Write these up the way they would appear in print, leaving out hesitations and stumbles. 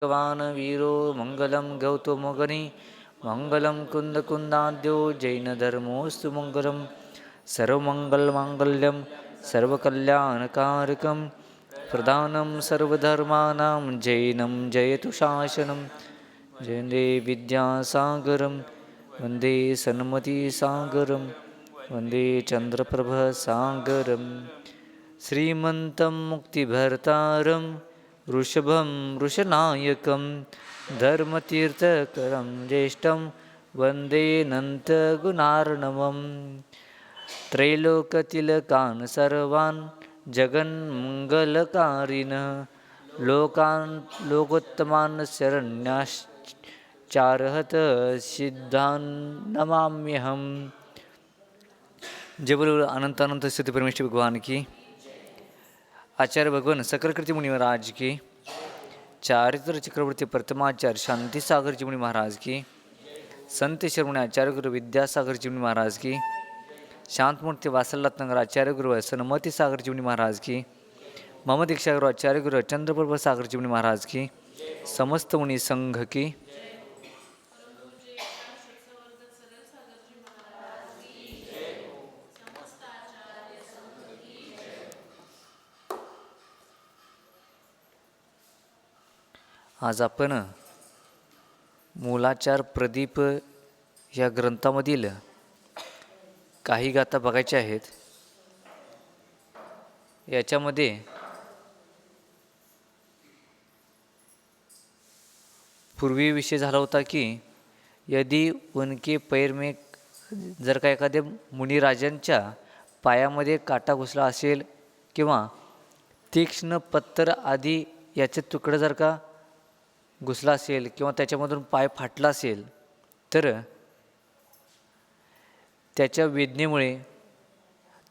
भगवान् वीरो मङ्गलं गौतमोगनि मङ्गलं कुन्दकुन्दाद्यो जैनधर्मोऽस्तु मङ्गलं सर्वमङ्गलमाङ्गल्यं सर्वकल्याणकारकं प्रधानं सर्वधर्माणां जैनं जयतु शासनं जयन्दे विद्यासागरं वन्दे सन्मतिसागरं वन्दे चन्द्रप्रभसागरं श्रीमन्तं मुक्तिभर्तारं वृषभं वृषनायकं धर्मतीर्थकरं ज्येष्ठं वन्दे नन्तगुणार्णवं त्रैलोक्यतिलकान् सर्वान् जगन्मङ्गलकारिणः लोकोत्तमान् शरण्याश्चारहत सिद्धान् नमाम्यहम्। जय बोलो अनंत अनंत स्थिति परमेश्वर भगवान की। आचार्य भगवान सकलकृति मुनि महाराज की। चारित्र चक्रवर्ती प्रथमाचार्य शांति सागर जी मुनि महाराज की। संत शिरोमणी आचार्य गुरु विद्यासागर जी मुनि महाराज की। शांतमूर्ति वासलनाथ आचार्य गुरु सन्मति सागर जी मुनि महाराज की। मम दीक्षा गुरु आचार्य गुरु चंद्रप्रभ सागर जी मुनि महाराज की। समस्त मुनि संघ की। आज आपण मूलाचार प्रदीप या ग्रंथामधील काही गाथा बघायच्या आहेत. याच्यामध्ये पूर्वी विषय झाला होता की यदि उनके पैर में जर का एखाद्या मुनिराजांच्या पायामध्ये काटा घुसला असेल किंवा तीक्ष्ण पत्तर आधी याचे तुकडं जर का घुसला असेल किंवा त्याच्यामधून पाय फाटला असेल तर त्याच्या वेदनेमुळे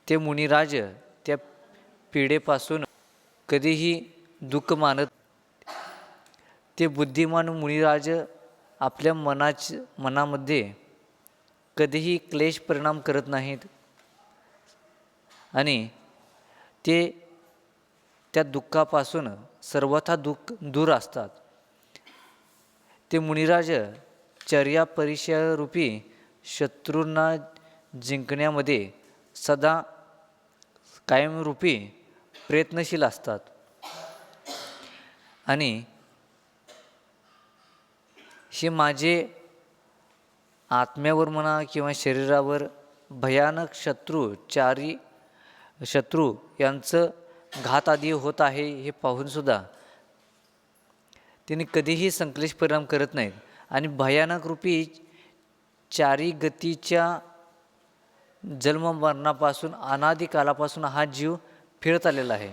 ते मुनिराज त्या पीडेपासून कधीही दुःख मानत. ते बुद्धिमान मुनिराज आपल्या मनामध्ये कधीही क्लेश परिणाम करत नाहीत आणि ते त्या दुःखापासून सर्वथा दूर असतात. ते मुनिराज चर्या परिचयरूपी शत्रूंना जिंकण्यामध्ये सदा कायमरूपी प्रयत्नशील असतात आणि हे माझे आत्म्यावर म्हणा किंवा शरीरावर भयानक शत्रू यांचं घात आदी होत आहे हे पाहूनसुद्धा त्यांनी कधीही संक्लेश परिणाम करत नाहीत आणि भयानक रूपी चारी गतीच्या जन्ममरणापासून अनादिकालापासून हा जीव फिरत आलेला आहे.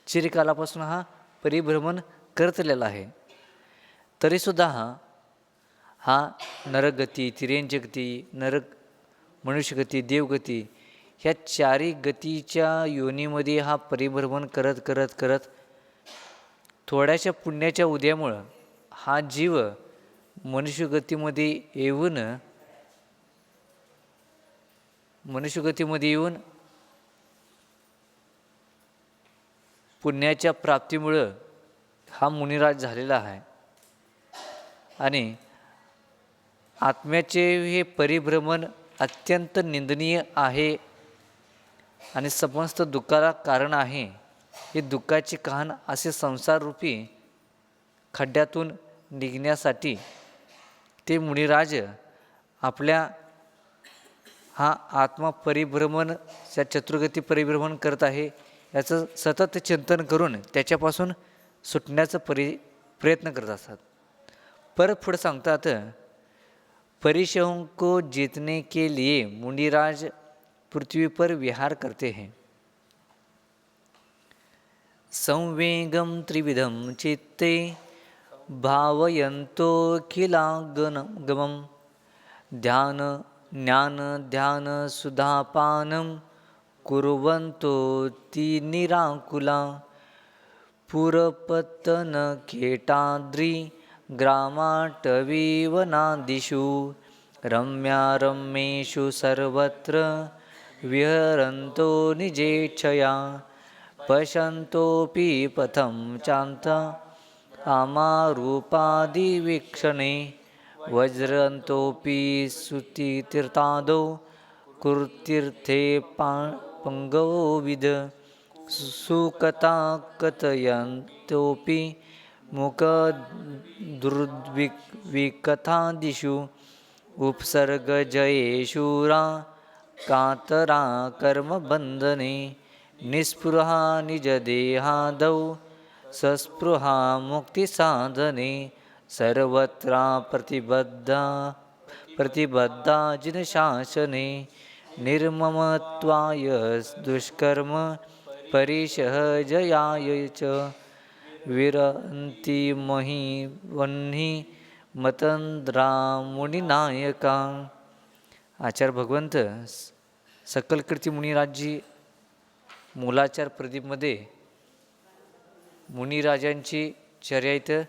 चिरकालापासून हा परिभ्रमण करत आलेला आहे. तरीसुद्धा हा नरगती, तिर्यंजगती, मनुष्यगती, देवगती ह्या चारी गतीच्या योनीमध्ये हा परिभ्रमण करत थोड्याशा पुण्याच्या उद्यामुळं हा जीव मनुष्यगतीमध्ये येऊन पुण्याच्या प्राप्तीमुळं हा मुनिराज झालेला आहे आणि आत्म्याचे हे परिभ्रमण अत्यंत निंदनीय आहे आणि समस्त दुःखाला कारण आहे. हे दुःखाचे कहाण असे संसाररूपी खड्ड्यातून निघण्यासाठी ते मुनिराज आपल्या हा आत्मा परिभ्रमण या चतुर्गती परिभ्रमण करत आहे याचं सतत चिंतन करून त्याच्यापासून सुटण्याचा प्रयत्न करत असतात. परत पुढे सांगतात परिशहों को जीतने के लिए मुनिराज पृथ्वी पर विहार करते हैं. संवेगम त्रिविधम चित्ते भावयन्तोऽखिलागमं ध्यान ज्ञान ध्यान सुधापानं कुर्वन्तो ती निराकुला पुरपतनखेटाद्रि ग्रामाटवीवनादिषु रम्या रम्येषु सर्वत्र विहरन्तो निजेच्छया पश्यन्तोऽपि पथं चान्त कामारूपादिवीक्षणे वज्रन्तोऽपि सुतीतीर्थादौ कुरुतीर्थे पङ्गवोविद सुकथा कथयन्तोऽपि मुखदुर्विकथादिषु उपसर्गजयेषुरा कातरा कर्मबन्धने निःस्पृहा निजदेहादौ सस्पृहा मुक्तिसाधने सर्वत्र प्रतिबद्धा जिनशासने निर्ममत्वाय दुष्कर्म परिसहजयाय च विरन्ति मही वह्नी मतंद्रा मुनिनायका. आचार्य भगवंत सकलकीर्ती मुनिराजजी मूलाचार प्रदीपमध्ये मुनिराजांची चर्या इथं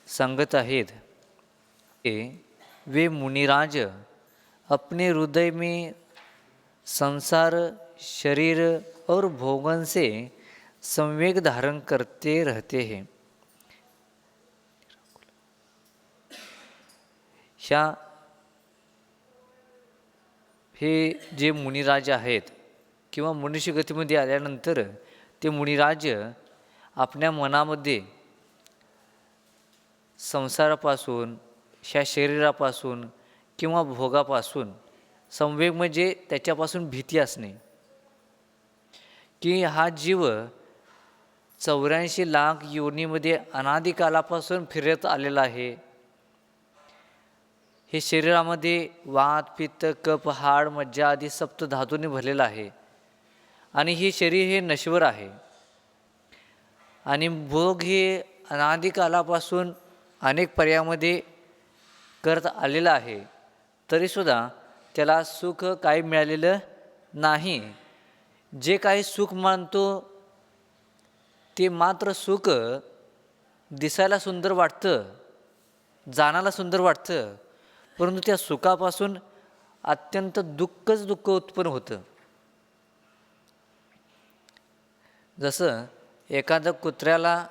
सांगत आहेत. वे मुनिराज अपने हृदय में संसार शरीर और भोगन से संवेग धारण करते रहते हैं. हे जे मुनिराज आहेत किंवा मनुष्य गतीमध्ये आल्यानंतर ते मुनिराज आपल्या मनामध्ये संसारापासून ह्या शरीरापासून किंवा भोगापासून संवेग म्हणजे त्याच्यापासून भीती असणे की हा जीव 84 लाख योनीमध्ये अनादिकालापासून फिरत आलेला आहे. हे शरीरामध्ये वात पित्त कफ हाड मज्जा आदी सप्त धातूंनी भरलेलं आहे आणि हे शरीर हे नश्वर आहे आणि भोग हे अनादिकालापासून अनेक पर्यायामध्ये करत आलेलं आहे. तरीसुद्धा त्याला सुख काही मिळालेलं नाही. जे काही सुख मानतो ते मात्र सुख दिसायला सुंदर वाटतं, जाणायला सुंदर वाटतं, परंतु त्या सुखापासून अत्यंत दुःख उत्पन्न होतं. जसं एखाद्या कुत्र्याला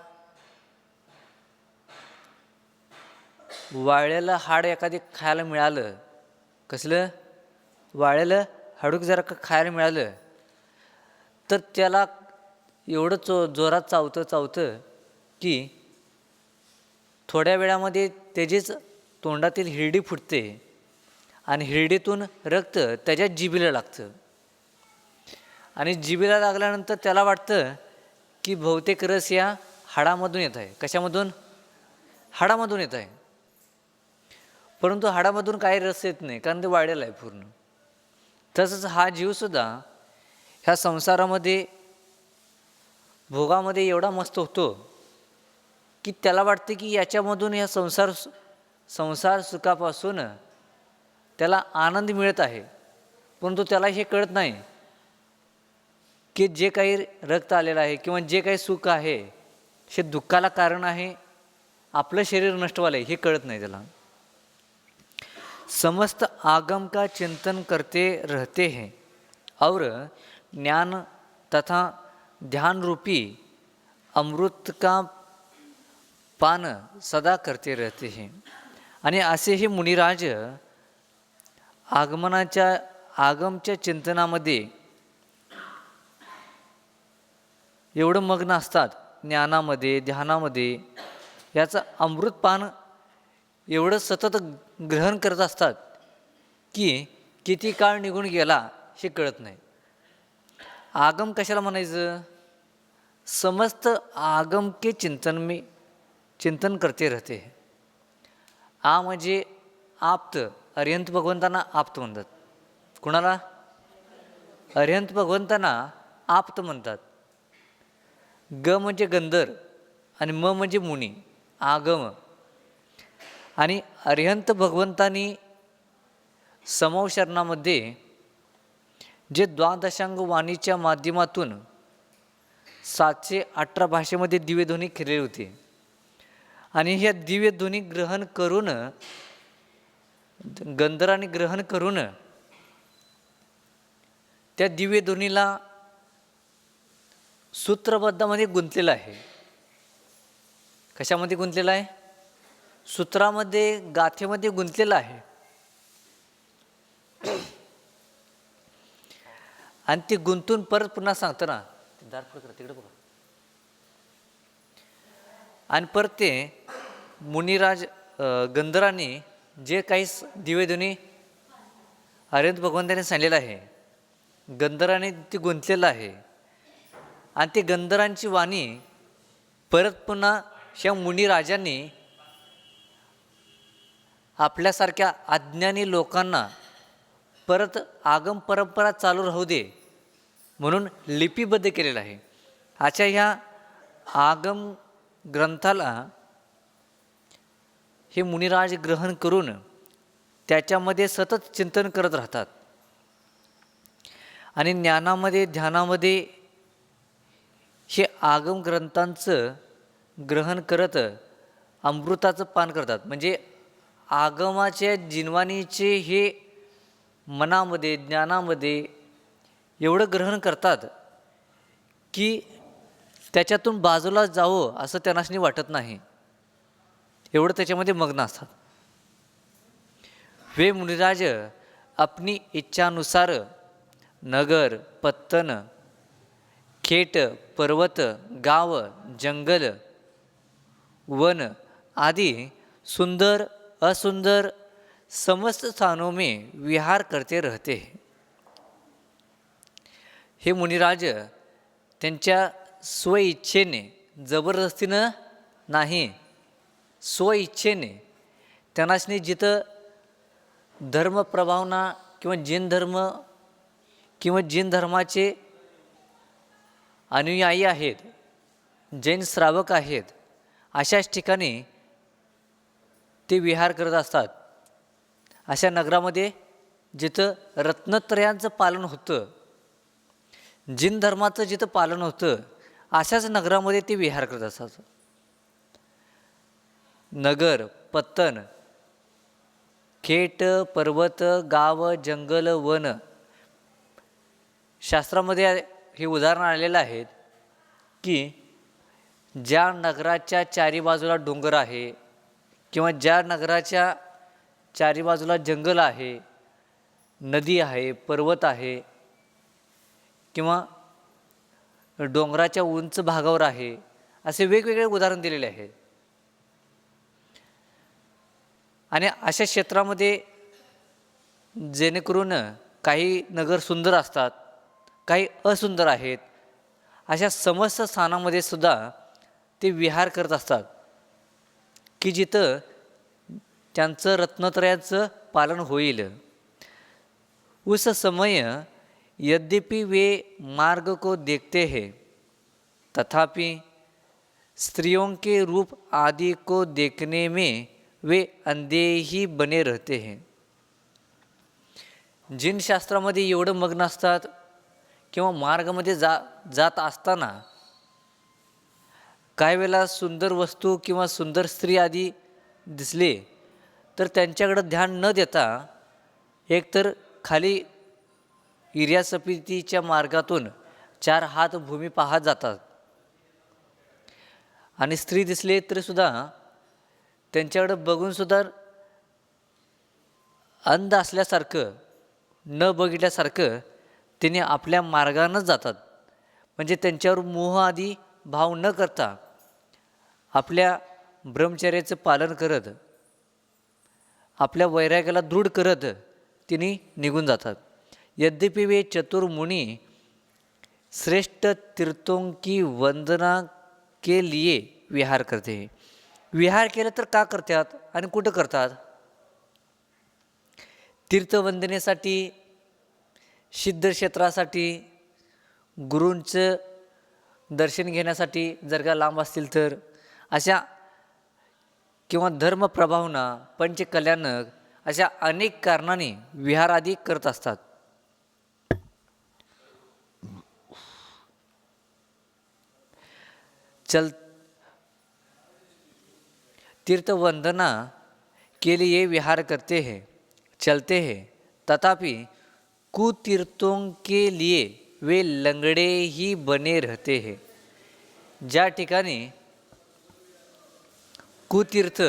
वाळलेलं हाड एखादी खायला मिळालं, कसलं वाळलेलं हाडूक जरा खायला मिळालं तर त्याला एवढं जोरात चावतं की थोड्या वेळामध्ये त्याचीच तोंडातील हिरडी फुटते आणि हिरडीतून रक्त त्याच्या जिभेला लागतं आणि जिभेला लागल्यानंतर त्याला वाटतं की बहुतेक रस या हाडामधून येत आहे. कशामधून? हाडामधून येत आहे. परंतु हाडामधून काही रस येत नाही, कारण ते वाढलेलं आहे पूर्ण. तसंच हा जीवसुद्धा ह्या संसारामध्ये भोगामध्ये एवढा मस्त होतो की त्याला वाटते की याच्यामधून ह्या संसार सुखापासून त्याला आनंद मिळत आहे. परंतु त्याला हे कळत नाही की जे काही रक्त आलेलं आहे किंवा जे काही सुख आहे हे दुःखाला कारण आहे, आपलं शरीर नष्ट व्हायला हे कळत नाही त्याला. समस्त आगम का चिंतन करते रहते हैं और ज्ञान तथा ध्यान रूपी अमृत का पान सदा करते रहते हैं. आणि असे हे मुनिराज आगमच्या चिंतनामध्ये एवढं मग्न असतात, ज्ञानामध्ये ध्यानामध्ये, याचं अमृतपान एवढं सतत ग्रहण करत असतात की किती काळ निघून गेला हे कळत नाही. आगम कशाला म्हणायचं? समस्त आगम के चिंतन करते रहते. आ म्हणजे आप्त, अरिहंत भगवंतांना आप्त म्हणतात. कुणाला? अरिहंत भगवंतांना आप्त म्हणतात. ग म्हणजे गंधर आणि म म्हणजे मुनी, आगम. आणि अरिहंत भगवंतांनी समवशरणामध्ये जे द्वादशांग वाणीच्या माध्यमातून 718 भाषेमध्ये दिव्यध्वनी केलेले होते आणि ह्या दिव्यध्वनी ग्रहण करून गंधराने ग्रहण करून त्या दिव्यध्वनीला सूत्रबद्धामध्ये गुंतलेलं आहे. कशामध्ये गुंतलेला आहे? सूत्रामध्ये, गाथेमध्ये गुंतलेला आहे. आणि ते गुंतून परत पुन्हा सांगतं ना, दार पुढं करा, तिकडे बघा. आणि परत ते मुनिराज गंधर्वांनी जे काही दिवेधुनी अरविंद भगवंतांनी सांगलेलं आहे, गंधर्वांनी ते गुंतलेलं आहे. आणि ते गंधर्वांची वाणी परत पुन्हा ह्या मुनिराजांनी आपल्यासारख्या अज्ञानी लोकांना परत आगम परंपरा चालू राहू दे म्हणून लिपिबद्ध केलेलं आहे. अशा ह्या आगम ग्रंथाला हे मुनिराज ग्रहण करून त्याच्यामध्ये सतत चिंतन करत राहतात. आणि ज्ञानामध्ये, ध्यानामध्ये हे आगम ग्रंथांचं ग्रहण करत अमृताचं पान करतात. म्हणजे आगमाच्या जिनवाणीचे हे मनामध्ये, ज्ञानामध्ये एवढं ग्रहण करतात की त्याच्यातून बाजूला जावं असं त्यांनाच वाटत नाही, एवढं त्याच्यामध्ये मग्न असतात. वे मुनिराज अपनी इच्छानुसार नगर, पत्तन, खेट, पर्वत, गाव, जंगल, वन आदि सुंदर असुंदर समस्त स्थानों में विहार करते रहते हैं. हे मुनिराज त्यांच्या स्वइच्छेने, जबरदस्तीनं नाही, स्वइच्छेने त्यांनासनी जिथं धर्म प्रभावना किंवा जैन धर्म किंवा जैन धर्माचे अनुयायी आहेत, जैन श्रावक आहेत, अशाच ठिकाणी ते विहार करत असतात. अशा नगरामध्ये जिथं रत्नत्रयांचं पालन होतं, जैन धर्माचं जिथं पालन होतं, अशाच नगरामध्ये ते विहार करत असतात. नगर, पत्तन, खेट, पर्वत, गाव, जंगल, वन. शास्त्रामध्ये हे उदाहरण आलेलं आहे की ज्या नगराच्या चारी बाजूला डोंगर आहे किंवा ज्या नगराच्या चारी बाजूला जंगल आहे, नदी आहे, पर्वत आहे किंवा डोंगराच्या उंच भागावर आहे, असे वेगवेगळे उदाहरण दिलेले आहेत. आणि अशा क्षेत्रामध्ये जेणेकरून काही नगर सुंदर असतात, काही असुंदर आहेत, अशा समस्त स्थानामध्ये सुद्धा ते विहार करत असतात की जिथं त्यांचं रत्नत्रयाचं पालन होईल. उस समय यद्यपि वे मार्ग को देखते हैं, तथापि स्त्रियों के रूप आदि को देखने में वे अंधे ही बने रहते हैं. जिन शास्त्रामध्ये एवढं मग्न असतात किंवा मार्गामध्ये जात असताना काही वेळेला सुंदर वस्तू किंवा सुंदर स्त्री आदी दिसले तर त्यांच्याकडं ध्यान न देता एकतर खाली इर्यासपितीच्या मार्गातून 4 हात भूमी पाहत जातात. आणि स्त्री दिसले तरीसुद्धा त्यांच्याकडं बघूनसुद्धा अंध असल्यासारखं, न बघितल्यासारखं तिने आपल्या मार्गानंच जातात. म्हणजे त्यांच्यावर मोह आदी भाव न करता आपल्या ब्रह्मचर्याचं पालन करत, आपल्या वैराग्याला दृढ करत तिने निघून जातात. यद्यपि वे चतुर मुनि श्रेष्ठ तीर्थों की वंदना के लिए विहार करते हैं. विहार केलं तर का करतात आणि कुठं करतात? तीर्थवंदनेसाठी, सिद्धक्षेत्रासाठी, गुरूंचं दर्शन घेण्यासाठी जर का लांब असतील तर, अशा किंवा धर्मप्रभावना, पंचकल्याणक अशा अनेक कारणांनी विहार आदी करत असतात. तीर्थवंदना के लिए विहार करते हैं, चलते हैं, तथापि कुतीर्थों के लिए वे लंगड़े ही बने रहते हैं. ज्या ठिकाणी कुतीर्थ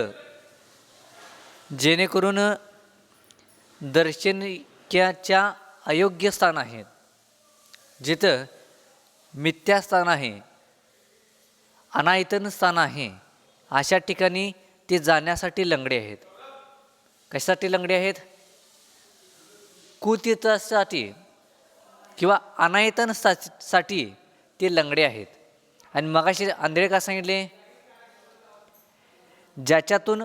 जेणेकरून दर्शनिक्याच्या अयोग्य स्थान आहेत, जिथं मिथ्यास्थान आहे, अनायतन स्थान आहे, अशा ठिकाणी ते जाण्यासाठी लंगडे आहेत. कशासाठी लंगडे आहेत? कुतीर्थासाठी किंवा अनायतन साठी ते लंगडे आहेत. आणि मगाशी आंधळे का सांगितले? ज्याच्यातून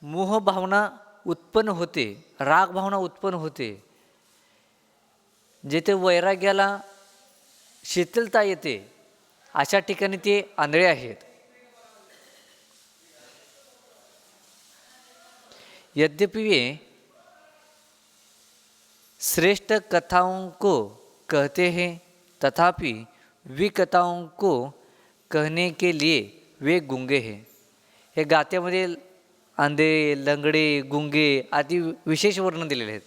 मोहभावना उत्पन्न होते, राग भावना उत्पन्न होते, जेथे वैराग्याला शिथिलता येते, अशा ठिकाणी ते आंधळे आहेत. यद्यपि वे श्रेष्ठ कथाओं को कहते हैं, तथापि विकथाओं को कहने के लिए वे गुंगे हैं. हे गात्यामध्ये आंधे, लंगडे, गुंगे आदी विशेष वर्णन दिलेले आहेत.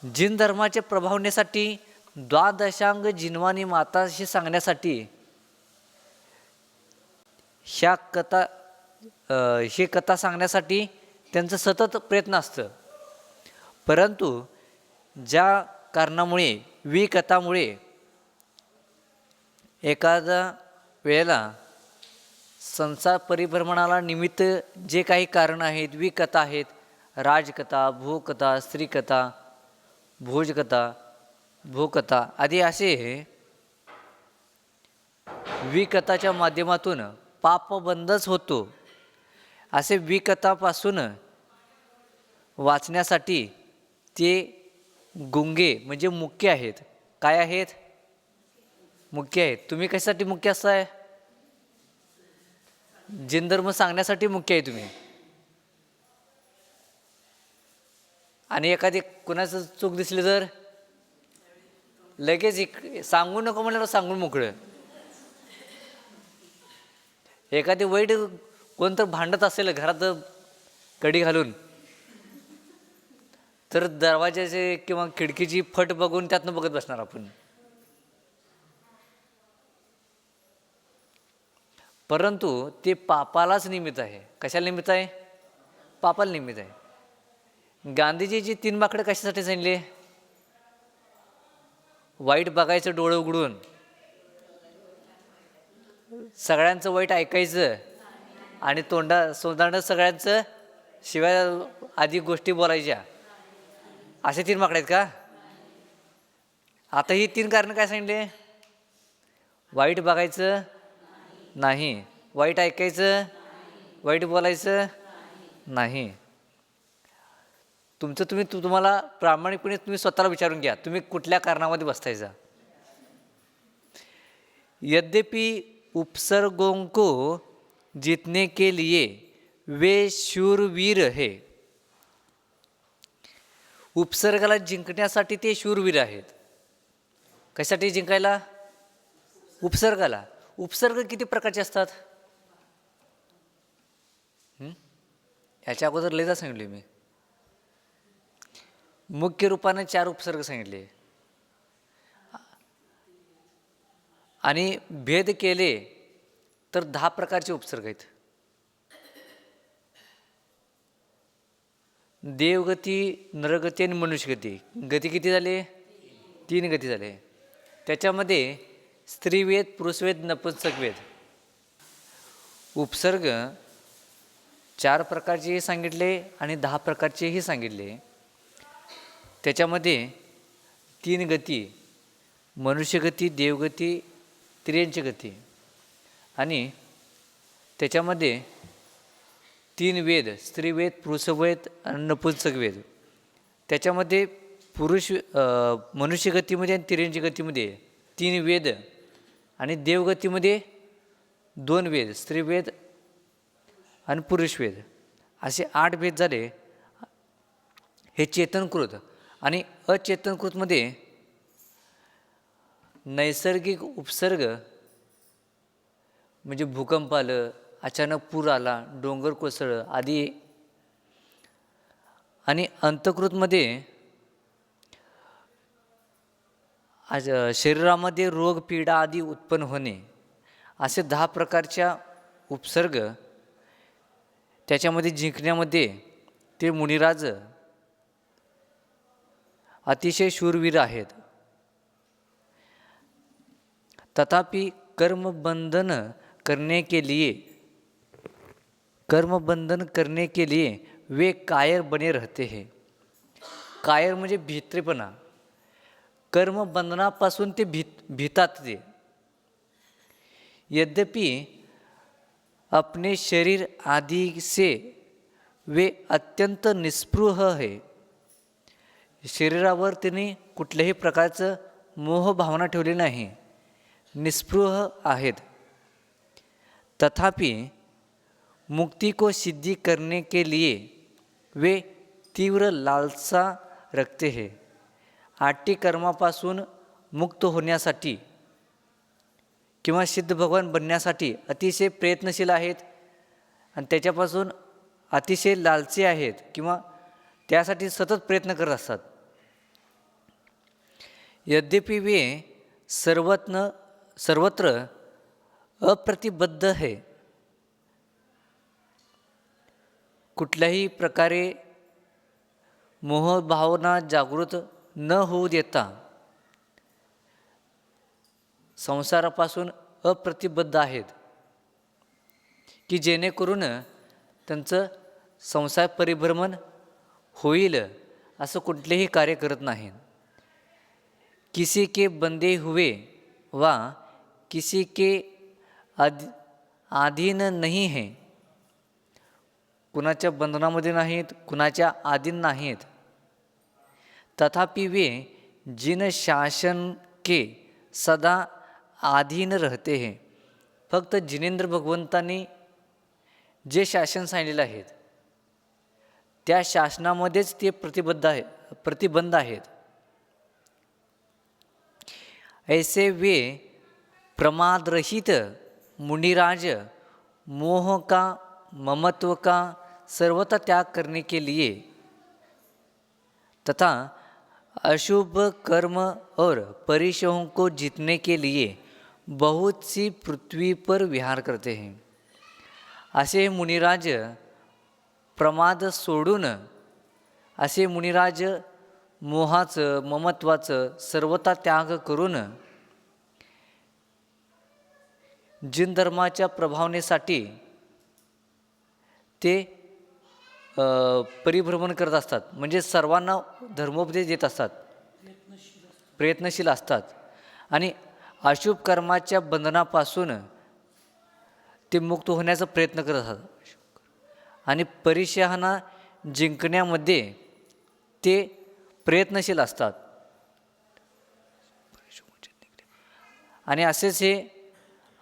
जिन धर्माचे प्रभावण्यासाठी द्वादशांग जिनवानी माताशी सांगण्यासाठी ही कथा सांगण्यासाठी त्यांचं सतत प्रयत्न असतं. परंतु ज्या कारणामुळे विकथामुळे एखाद्या वेळेला संसार परिभ्रमणाला निमित्त जे काही कारण आहेत, विकथा आहेत, राजकथा, भूकथा, स्त्रीकथा, भोजकथा, भूकथा आदी असे विकथाच्या माध्यमातून पापबंधच होतो. असे विकथापासून वाचण्यासाठी ते गुंगे म्हणजे मुक्य आहेत. काय आहेत? मुक्य आहेत. तुम्ही कशासाठी मुक्य असताय? जिनधर्म सांगण्यासाठी मुक्य आहे तुम्ही. आणि एखादी कुणाचं चूक दिसली तर लगेच सांगू नको म्हणलं, सांगून मोकळं. एखादी वाईट कोणतं भांडत असेल घरात कडी घालून, तर दरवाजाचे किंवा खिडकीची फट बघून त्यातनं बघत बसणार आपण. परंतु ते पापालाच निमित्त आहे. कशाला निमित्त आहे? पापाला निमित्त आहे. गांधीजीची 3 माकडे कशासाठी सांगितले? वाईट बघायचं डोळं उघडून, सगळ्यांचं वाईट ऐकायचं आणि सोंदांड सगळ्यांचं शिवाय आधी गोष्टी बोलायच्या. असे 3 माकडे आहेत का? आता ही 3 कारणं काय सांगितले? वाईट बघायचं नाही, वाईट ऐकायचं, वाईट बोलायचं नाही. तुम्हाला प्रामाणिकपणे तुम्ही स्वतःला विचारून घ्या, तुम्ही कुठल्या कारणामध्ये बसतायचा. यद्यपि उपसर्गों को जीतने के लिए वे शूरवीर है. उपसर्गाला जिंकण्यासाठी ते शूरवीर आहेत. कशासाठी जिंकायला? उपसर्गाला. उपसर्ग किती प्रकारचे असतात? ह्याच्या अगोदर लयदा सांगितले मी. मुख्य रूपाने 4 उपसर्ग सांगितले आणि भेद केले तर 10 प्रकारचे उपसर्ग आहेत. देवगती, नरगती आणि मनुष्यगती. गती किती झाले? 3 गती झाले. त्याच्यामध्ये स्त्रीवेद, पुरुषवेद, नपुंसकवेद. उपसर्ग 4 प्रकारचेही सांगितले आणि 10 प्रकारचेही सांगितले. त्याच्यामध्ये 3 गती, मनुष्यगती, देवगती, त्रियंच गती. आणि त्याच्यामध्ये 3 वेद, स्त्रीवेद, पुरुषवेद आणि नपुंसकवेद. त्याच्यामध्ये मनुष्यगतीमध्ये आणि त्रियंच गतीमध्ये 3 वेद आणि देवगतीमध्ये 2 वेद, स्त्रीवेद आणि पुरुषवेद. असे 8 भेद झाले. हे चेतनकृत. आणि अचेतनकृतमध्ये नैसर्गिक उपसर्ग म्हणजे भूकंप आलं, अचानक पूर आला, डोंगर कोसळलं आदी. आणि अंतकृतमध्ये शरीरामध्ये रोग, पीडा आदी उत्पन्न होणे. असे 10 प्रकारच्या उपसर्ग त्याच्यामध्ये जिंकण्यामध्ये ते मुनिराज अतिशय शूरवीर आहेत. तथापि कर्मबंधन करने के लिए वे कायर बने रहते हैं. कायर म्हणजे भित्रेपणा. कर्मबंधनापासून ते भीतात ते. यद्यपि अपने शरीर आदि से वे अत्यंत निस्पृह है. शरीरावर त्यांनी कुठल्याही प्रकारचं मोहभावना ठेवली नाही, निस्पृह आहेत. तथापि मुक्ति को सिद्धि करने के लिए वे तीव्र लालसा रखते हैं. आटी कर्मापासून मुक्त होण्यासाठी किंवा सिद्ध भगवान बनण्यासाठी अतिशय प्रयत्नशील आहेत आणि त्याच्यापासून अतिशय लालची आहेत किंवा त्यासाठी सतत प्रयत्न करत असतात. यद्यपि वे सर्वत्र अप्रतिबद्ध है. कुठल्याही प्रकारे मोहभावना जागृत न होऊ देता संसारापासून अप्रतिबद्ध आहेत, की जेणेकरून त्यांचं संसार परिभ्रमण होईल असं कुठलेही कार्य करत नाही. किसी के बंदे हुए वा किसी के अधीन नहीं है. कुणाच्या बंधनामध्ये नाहीत, कुणाच्या अधीन नाहीत. तथापि वे जिन शासन के सदा अधीन रहते हैं. फक्त जिनेंद्र भगवंतांनी जे शासन सांगितलेलं आहेत त्या शासनामध्येच ते प्रतिबंध आहेत. ऐसे वे प्रमाद रहित मुनिराज मोह का ममत्व का सर्वथा त्याग करने के लिए तथा अशुभ कर्म और परिशों को जीतने के लिए बहुत सी पृथ्वी पर विहार करते हैं. असे मुनिराज प्रमाद सोडून, असे मुनिराज मोहाचं ममत्वाचं सर्वथा त्याग करून जिन धर्माच्या प्रभावनेसाठी ते परिभ्रमण करत असतात. म्हणजे सर्वांना धर्मोपदेश देत असतात, प्रयत्नशील असतात आणि अशुभ कर्माच्या बंधनापासून ते मुक्त होण्याचा प्रयत्न करत असतात आणि परिशहाना जिंकण्यामध्ये ते प्रयत्नशील असतात. आणि असेच हे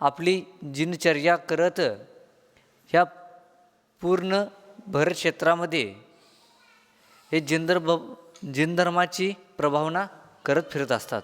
आपली दिनचर्या करत ह्या पूर्ण भरत क्षेत्रामध्ये हे जिन धर्माची प्रभावना करत फिरत असतात.